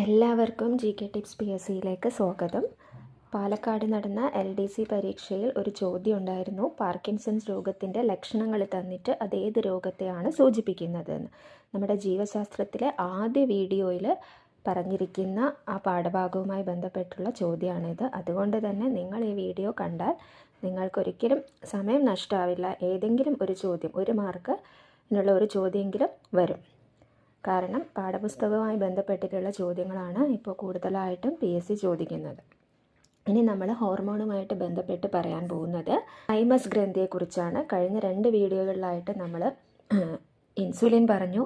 എല്ലാവർക്കും GK tips PSCയിലേക്ക് സ്വാഗതം. പാലക്കാട് നടന്ന LDC പരീക്ഷയിൽ ഒരു ചോദ്യം ഉണ്ടായിരുന്നു. പാർക്കിൻസൺസ് രോഗത്തിൻ്റെ ലക്ഷണങ്ങൾ തന്നിട്ട് അതേത് രോഗത്തെയാണ് സൂചിപ്പിക്കുന്നതെന്ന്. നമ്മുടെ ജീവശാസ്ത്രത്തിലെ ആദ്യ വീഡിയോയിൽ പറഞ്ഞിരിക്കുന്ന ആ പാഠഭാഗവുമായി ബന്ധപ്പെട്ടുള്ള ചോദ്യമാണിത്. അതുകൊണ്ട് തന്നെ നിങ്ങൾ ഈ വീഡിയോ കണ്ടാൽ നിങ്ങൾക്കൊരിക്കലും സമയം നഷ്ടമാവില്ല. ഏതെങ്കിലും ഒരു ചോദ്യം, 1 മാർക്ക് എന്നുള്ള ഒരു ചോദ്യമെങ്കിലും വരും. കാരണം പാഠപുസ്തകവുമായി ബന്ധപ്പെട്ടിട്ടുള്ള ചോദ്യങ്ങളാണ് ഇപ്പോൾ കൂടുതലായിട്ടും PSC ചോദിക്കുന്നത്. ഇനി നമ്മൾ ഹോർമോണുമായിട്ട് ബന്ധപ്പെട്ട് പറയാൻ പോകുന്നത് തൈമസ് ഗ്രന്ഥിയെക്കുറിച്ചാണ്. കഴിഞ്ഞ 2 വീഡിയോകളിലായിട്ട് നമ്മൾ ഇൻസുലിൻ പറഞ്ഞു,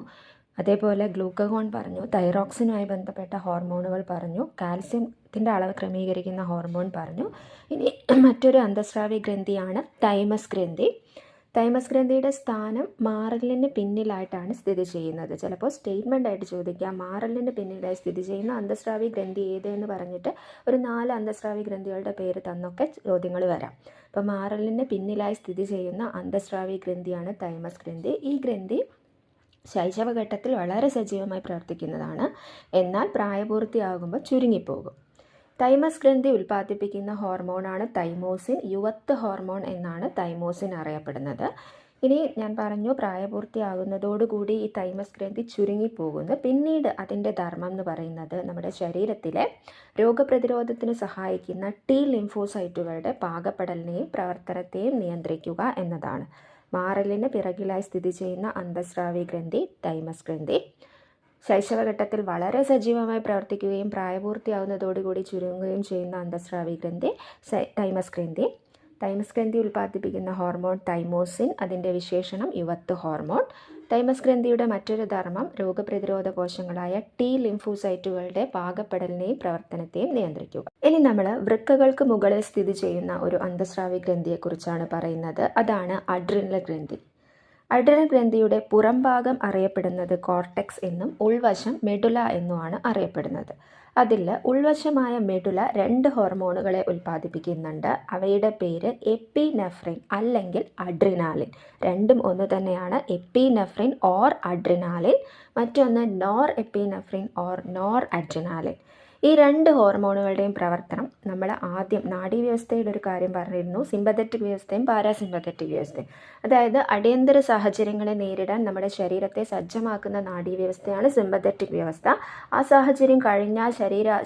അതേപോലെ ഗ്ലൂക്കഗോൺ പറഞ്ഞു, തൈറോക്സിനുമായി ബന്ധപ്പെട്ട ഹോർമോണുകൾ പറഞ്ഞു, കാൽസ്യത്തിൻ്റെ അളവ് ക്രമീകരിക്കുന്ന ഹോർമോൺ പറഞ്ഞു. ഇനി മറ്റൊരു അന്തസ്രാവി ഗ്രന്ഥിയാണ് തൈമസ് ഗ്രന്ഥി. തൈമസ് ഗ്രന്ഥിയുടെ സ്ഥാനം മാറലിന് പിന്നിലായിട്ടാണ് സ്ഥിതി ചെയ്യുന്നത്. ചിലപ്പോൾ സ്റ്റേറ്റ്മെൻ്റ് ആയിട്ട് ചോദിക്കാം, മാറലിന് പിന്നിലായി സ്ഥിതി ചെയ്യുന്ന അന്തസ്രാവി ഗ്രന്ഥി ഏതെന്ന് പറഞ്ഞിട്ട് ഒരു 4 അന്തസ്രാവി ഗ്രന്ഥികളുടെ പേര് തന്നൊക്കെ ചോദ്യങ്ങൾ വരാം. അപ്പോൾ മാറലിന് പിന്നിലായി സ്ഥിതി ചെയ്യുന്ന അന്തസ്രാവി ഗ്രന്ഥിയാണ് തൈമസ് ഗ്രന്ഥി. ഈ ഗ്രന്ഥി ശൈശവഘട്ടത്തിൽ വളരെ സജീവമായി പ്രവർത്തിക്കുന്നതാണ്, എന്നാൽ പ്രായപൂർത്തിയാകുമ്പോൾ ചുരുങ്ങിപ്പോകും. തൈമസ് ഗ്രന്ഥി ഉൽപ്പാദിപ്പിക്കുന്ന ഹോർമോണാണ് തൈമോസിൻ. യുവത്വ ഹോർമോൺ എന്നാണ് തൈമോസിൻ അറിയപ്പെടുന്നത്. ഇനി ഞാൻ പറഞ്ഞു, പ്രായപൂർത്തിയാകുന്നതോടുകൂടി ഈ തൈമസ് ഗ്രന്ഥി ചുരുങ്ങിപ്പോകുന്നു. പിന്നീട് അതിൻ്റെ ധർമ്മം എന്ന് പറയുന്നത് നമ്മുടെ ശരീരത്തിലെ രോഗപ്രതിരോധത്തിന് സഹായിക്കുന്ന T ലിംഫോസൈറ്റുകളുടെ പാകപ്പെടലിനെയും പ്രവർത്തനത്തെയും നിയന്ത്രിക്കുക എന്നതാണ്. മാറലിന് പിറകിലായി സ്ഥിതി ചെയ്യുന്ന അന്തസ്രാവി ഗ്രന്ഥി തൈമസ് ഗ്രന്ഥി. ശൈശവഘട്ടത്തിൽ വളരെ സജീവമായി പ്രവർത്തിക്കുകയും പ്രായപൂർത്തിയാവുന്നതോടുകൂടി ചുരുങ്ങുകയും ചെയ്യുന്ന അന്തസ്രാവി ഗ്രന്ഥി തൈമസ് ഗ്രന്ഥി. തൈമസ് ഗ്രന്ഥി ഉൽപ്പാദിപ്പിക്കുന്ന ഹോർമോൺ തൈമോസിൻ, അതിൻ്റെ വിശേഷണം യുവത്വ ഹോർമോൺ. തൈമസ് ഗ്രന്ഥിയുടെ മറ്റൊരു ധർമ്മം രോഗപ്രതിരോധ കോശങ്ങളായ T ലിംഫോസൈറ്റുകളുടെ പാകപ്പെടലിനെയും പ്രവർത്തനത്തെയും നിയന്ത്രിക്കുക. ഇനി നമ്മൾ വൃക്കകൾക്ക് മുകളിൽ സ്ഥിതി ചെയ്യുന്ന ഒരു അന്തസ്രാവി ഗ്രന്ഥിയെക്കുറിച്ചാണ് പറയുന്നത്. അതാണ് അഡ്രിനൽ ഗ്രന്ഥി. അഡ്രിനൽ ഗ്രന്ഥിയുടെ പുറംഭാഗം അറിയപ്പെടുന്നത് കോർട്ടെക്സ് എന്നും ഉൾവശം മെഡുല എന്നുമാണ് അറിയപ്പെടുന്നത്. അതിൽ ഉൾവശമായ മെഡുല 2 ഹോർമോണുകളെ ഉൽപ്പാദിപ്പിക്കുന്നുണ്ട്. അവയുടെ പേര് എപ്പിനെഫ്രിൻ അല്ലെങ്കിൽ അഡ്രിനാലിൻ. രണ്ടും ഒന്ന് തന്നെയാണ്, എപ്പിനെഫ്രിൻ ഓർ അഡ്രിനാലിൻ. മറ്റൊന്ന് nor epinephrine or nor adrenaline. ഈ 2 ഹോർമോണുകളുടെയും പ്രവർത്തനം നമ്മൾ ആദ്യം നാഡീവ്യവസ്ഥയുടെ ഒരു കാര്യം പറഞ്ഞിരുന്നു, സിമ്പത്തറ്റിക് വ്യവസ്ഥയും പാരാസിമ്പത്തറ്റിക് വ്യവസ്ഥയും. അതായത് അടിയന്തര സാഹചര്യങ്ങളെ നേരിടാൻ നമ്മുടെ ശരീരത്തെ സജ്ജമാക്കുന്ന നാഡീവ്യവസ്ഥയാണ് സിമ്പത്തറ്റിക് വ്യവസ്ഥ. ആ സാഹചര്യം കഴിഞ്ഞാൽ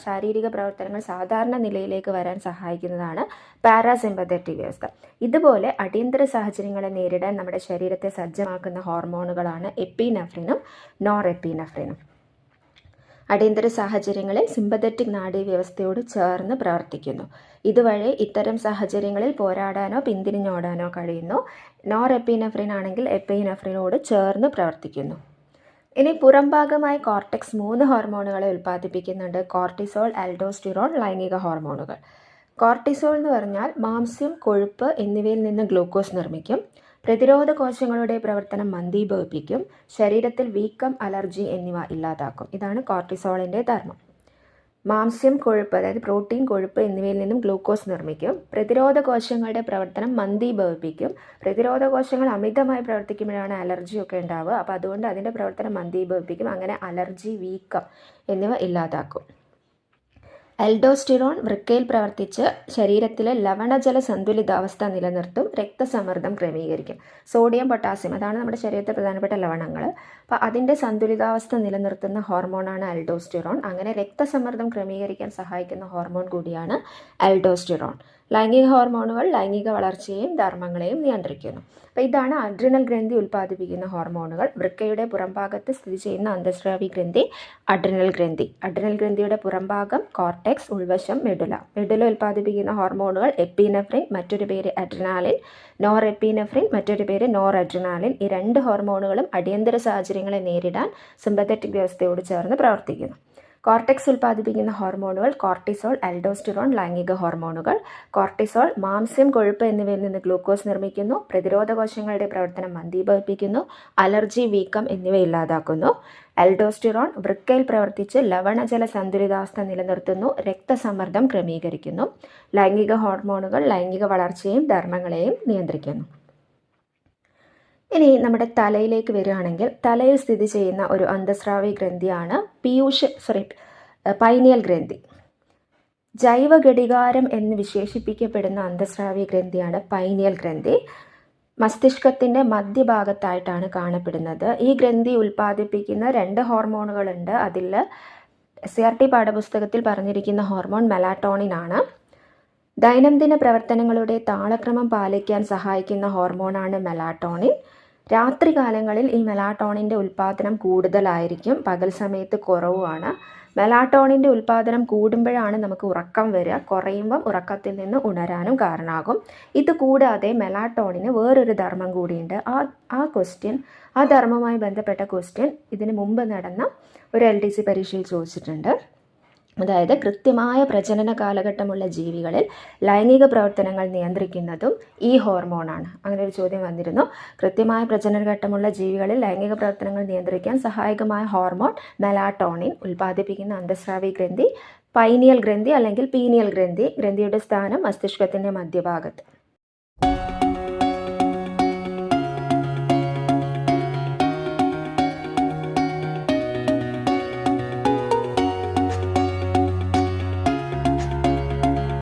ശാരീരിക പ്രവർത്തനങ്ങൾ സാധാരണ നിലയിലേക്ക് വരാൻ സഹായിക്കുന്നതാണ് പാരാസിമ്പത്തറ്റിക് വ്യവസ്ഥ. ഇതുപോലെ അടിയന്തര സാഹചര്യങ്ങളെ നേരിടാൻ നമ്മുടെ ശരീരത്തെ സജ്ജമാക്കുന്ന ഹോർമോണുകളാണ് എപ്പിനെഫ്രിനും നോർ എപ്പിനെഫ്രിനും. അടിയന്തര സാഹചര്യങ്ങളിൽ സിമ്പത്തറ്റിക് നാഡീവ്യവസ്ഥയോട് ചേർന്ന് പ്രവർത്തിക്കുന്നു. ഇതുവഴി ഇത്തരം സാഹചര്യങ്ങളിൽ പോരാടാനോ പിന്തിരിഞ്ഞോടാനോ കഴിയുന്നു. നോർ എപ്പിനെഫ്രിൻ ആണെങ്കിൽ എപ്പിനെഫ്രിനോട് ചേർന്ന് പ്രവർത്തിക്കുന്നു. ഇനി പുറംഭാഗമായി കോർട്ടെക്സ് 3 ഹോർമോണുകളെ ഉൽപ്പാദിപ്പിക്കുന്നുണ്ട്: കോർട്ടിസോൾ, ആൽഡോസ്റ്റിറോൺ, ലൈംഗിക ഹോർമോണുകൾ. കോർട്ടിസോൾ എന്ന് പറഞ്ഞാൽ മാംസ്യം, കൊഴുപ്പ് എന്നിവയിൽ നിന്ന് ഗ്ലൂക്കോസ് നിർമ്മിക്കും. പ്രതിരോധ കോശങ്ങളുടെ പ്രവർത്തനം മന്ദീഭവിപ്പിക്കും. ശരീരത്തിൽ വീക്കം, അലർജി എന്നിവ ഇല്ലാതാക്കും. ഇതാണ് കോർട്ടിസോളിൻ്റെ ധർമ്മം. മാംസ്യം, കൊഴുപ്പ്, അതായത് പ്രോട്ടീൻ, കൊഴുപ്പ് എന്നിവയിൽ നിന്നും ഗ്ലൂക്കോസ് നിർമ്മിക്കും. പ്രതിരോധ കോശങ്ങളുടെ പ്രവർത്തനം മന്ദീഭവിപ്പിക്കും. പ്രതിരോധ കോശങ്ങൾ അമിതമായി പ്രവർത്തിക്കുമ്പോഴാണ് അലർജിയൊക്കെ ഉണ്ടാവുക. അപ്പോൾ അതുകൊണ്ട് അതിൻ്റെ പ്രവർത്തനം മന്ദീഭവിപ്പിക്കും. അങ്ങനെ അലർജി, വീക്കം എന്നിവ ഇല്ലാതാക്കും. ആൽഡോസ്റ്റിറോൺ വൃക്കയിൽ പ്രവർത്തിച്ച് ശരീരത്തിലെ ലവണജല സന്തുലിതാവസ്ഥ നിലനിർത്തും. രക്തസമ്മർദ്ദം ക്രമീകരിക്കും. സോഡിയം, പൊട്ടാസ്യം, അതാണ് നമ്മുടെ ശരീരത്തിലെ പ്രധാനപ്പെട്ട ലവണങ്ങൾ. അപ്പോൾ അതിൻ്റെ സന്തുലിതാവസ്ഥ നിലനിർത്തുന്ന ഹോർമോണാണ് ആൽഡോസ്റ്റിറോൺ. അങ്ങനെ രക്തസമ്മർദ്ദം ക്രമീകരിക്കാൻ സഹായിക്കുന്ന ഹോർമോൺ കൂടിയാണ് ആൽഡോസ്റ്റിറോൺ. ലൈംഗിക ഹോർമോണുകൾ ലൈംഗിക വളർച്ചയെയും ധർമ്മങ്ങളെയും നിയന്ത്രിക്കുന്നു. അപ്പോൾ ഇതാണ് അഡ്രിനൽ ഗ്രന്ഥി ഉൽപ്പാദിപ്പിക്കുന്ന ഹോർമോണുകൾ. വൃക്കയുടെ പുറംഭാഗത്ത് സ്ഥിതി ചെയ്യുന്ന അന്തസ്രാവി ഗ്രന്ഥി അഡ്രിനൽ ഗ്രന്ഥി. അഡ്രിനൽ ഗ്രന്ഥിയുടെ പുറംഭാഗം കോർട്ടെക്സ്, ഉൾവശം മെഡുല. മെഡുല ഉൽപ്പാദിപ്പിക്കുന്ന ഹോർമോണുകൾ എപ്പിനെഫ്രിൻ, മറ്റൊരു പേര് അഡ്രിനാലിൻ, നോർ എപ്പിനെഫ്രിൻ, മറ്റൊരു പേര് നോർ അഡ്രിനാലിൻ. ഈ 2 ഹോർമോണുകളും അടിയന്തര സാഹചര്യങ്ങളെ നേരിടാൻ സിമ്പത്തറ്റിക് വ്യവസ്ഥയോട് ചേർന്ന് പ്രവർത്തിക്കുന്നു. കോർട്ടെക്സ് ഉൽപ്പാദിപ്പിക്കുന്ന ഹോർമോണുകൾ കോർട്ടിസോൾ, ആൽഡോസ്റ്റിറോൺ, ലൈംഗിക ഹോർമോണുകൾ. കോർട്ടിസോൾ മാംസ്യം, കൊഴുപ്പ് എന്നിവയിൽ നിന്ന് ഗ്ലൂക്കോസ് നിർമ്മിക്കുന്നു. പ്രതിരോധ കോശങ്ങളുടെ പ്രവർത്തനം മന്ദീഭവിപ്പിക്കുന്നു. അലർജി, വീക്കം എന്നിവ ഇല്ലാതാക്കുന്നു. ആൽഡോസ്റ്റിറോൺ വൃക്കയിൽ പ്രവർത്തിച്ച് ലവണജല സന്തുലിതാവസ്ഥ നിലനിർത്തുന്നു. രക്തസമ്മർദ്ദം ക്രമീകരിക്കുന്നു. ലൈംഗിക ഹോർമോണുകൾ ലൈംഗിക വളർച്ചയെയും ധർമ്മങ്ങളെയും നിയന്ത്രിക്കുന്നു. ഇനി നമ്മുടെ തലയിലേക്ക് വരികയാണെങ്കിൽ തലയിൽ സ്ഥിതി ചെയ്യുന്ന ഒരു അന്തസ്രാവി ഗ്രന്ഥിയാണ് പൈനിയൽ ഗ്രന്ഥി. ജൈവ ഘടികാരം എന്ന് വിശേഷിപ്പിക്കപ്പെടുന്ന അന്തഃസ്രാവി ഗ്രന്ഥിയാണ് പൈനിയൽ ഗ്രന്ഥി. മസ്തിഷ്കത്തിൻ്റെ മധ്യഭാഗത്തായിട്ടാണ് കാണപ്പെടുന്നത്. ഈ ഗ്രന്ഥി ഉൽപ്പാദിപ്പിക്കുന്ന 2 ഹോർമോണുകളുണ്ട്. അതിൽ SCERT പാഠപുസ്തകത്തിൽ പറഞ്ഞിരിക്കുന്ന ഹോർമോൺ മെലാറ്റോണിൻ ആണ്. ദൈനംദിന പ്രവർത്തനങ്ങളുടെ താളക്രമം പാലിക്കാൻ സഹായിക്കുന്ന ഹോർമോണാണ് മെലാറ്റോണിൻ. രാത്രികാലങ്ങളിൽ ഈ മെലാറ്റോണിൻ്റെ ഉൽപ്പാദനം കൂടുതലായിരിക്കും, പകൽ സമയത്ത് കുറവുമാണ്. മെലാറ്റോണിൻ്റെ ഉൽപ്പാദനം കൂടുമ്പോഴാണ് നമുക്ക് ഉറക്കം വരിക, കുറയുമ്പം ഉറക്കത്തിൽ നിന്ന് ഉണരാനും കാരണമാകും. ഇത് കൂടാതെ മെലാറ്റോണിന് വേറൊരു ധർമ്മം കൂടിയുണ്ട്. ആ ധർമ്മവുമായി ബന്ധപ്പെട്ട ക്വസ്റ്റ്യൻ ഇതിന് മുമ്പ് നടന്ന ഒരു LDC പരീക്ഷയിൽ ചോദിച്ചിട്ടുണ്ട്. അതായത് കൃത്യമായ പ്രജനന കാലഘട്ടമുള്ള ജീവികളിൽ ലൈംഗിക പ്രവർത്തനങ്ങൾ നിയന്ത്രിക്കുന്നതും ഈ ഹോർമോണാണ്. അങ്ങനെ ഒരു ചോദ്യം വന്നിരുന്നു. കൃത്യമായ പ്രജനനഘട്ടമുള്ള ജീവികളിൽ ലൈംഗിക പ്രവർത്തനങ്ങൾ നിയന്ത്രിക്കാൻ സഹായകമായ ഹോർമോൺ മെലാറ്റോണിൻ ഉൽപ്പാദിപ്പിക്കുന്ന അന്തഃസ്രാവി ഗ്രന്ഥി പൈനിയൽ ഗ്രന്ഥി അല്ലെങ്കിൽ പീനിയൽ ഗ്രന്ഥി. ഗ്രന്ഥിയുടെ സ്ഥാനം മസ്തിഷ്കത്തിൻ്റെ മധ്യഭാഗത്ത്.